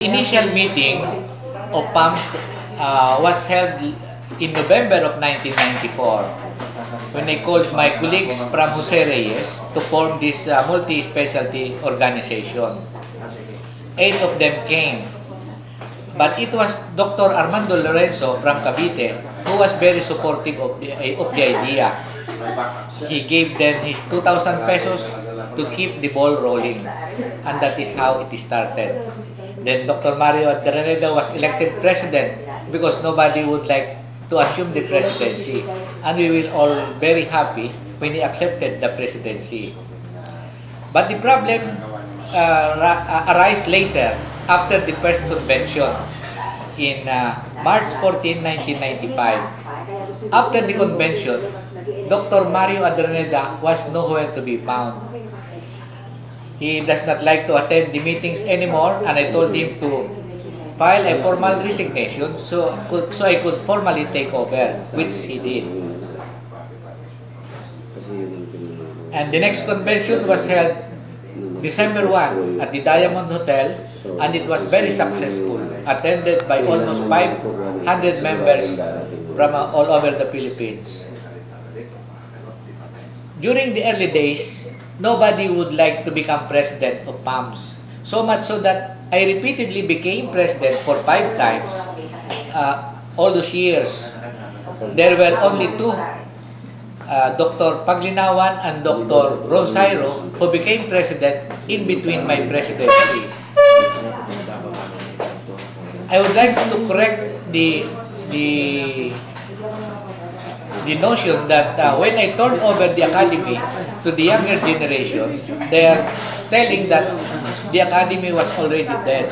Initial meeting of PAMS was held in November of 1994 when I called my colleagues from Jose Reyes to form this multi-specialty organization. 8 of them came, but it was Dr. Armando Lorenzo from Cavite who was very supportive of the idea. He gave them his 2,000 pesos to keep the ball rolling, and that is how it started. Then Dr. Mario Adraneda was elected president because nobody would like to assume the presidency, and we were all very happy when he accepted the presidency. But the problem arise later after the first convention in March 14, 1995. After the convention, Dr. Mario Adraneda was nowhere to be found. He does not like to attend the meetings anymore, and I told him to file a formal resignation so I could formally take over, which he did. And the next convention was held December 1 at the Diamond Hotel, and it was very successful, attended by almost 500 members from all over the Philippines. During the early days, nobody would like to become president of PAMS, so much so that I repeatedly became president for 5 times all those years. There were only 2, Dr. Paglinawan and Dr. Ronsairo, who became president in between my presidency. I would like to correct the notion that when I turned over the academy to the younger generation, they are telling that the academy was already dead.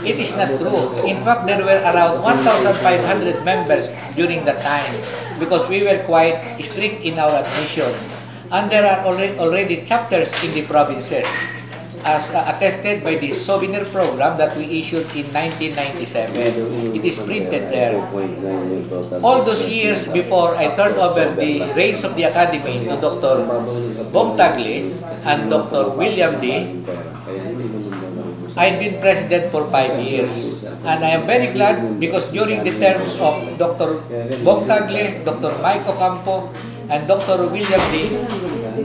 It is not true. In fact, there were around 1,500 members during that time because we were quite strict in our admission. And there are already chapters in the provinces, as attested by the souvenir program that we issued in 1997. It is printed there. All those years before I turned over the reins of the academy to Dr. Bong Tagle and Dr. William D., I've been president for 5 years. And I am very glad because during the terms of Dr. Bong Tagle, Dr. Mike Ocampo, and Dr. William D.,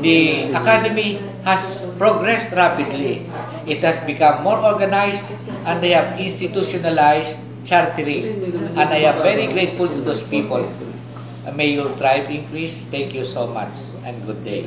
the academy has progressed rapidly. It has become more organized, and they have institutionalized chartering. And I am very grateful to those people. May your tribe increase. Thank you so much, and good day.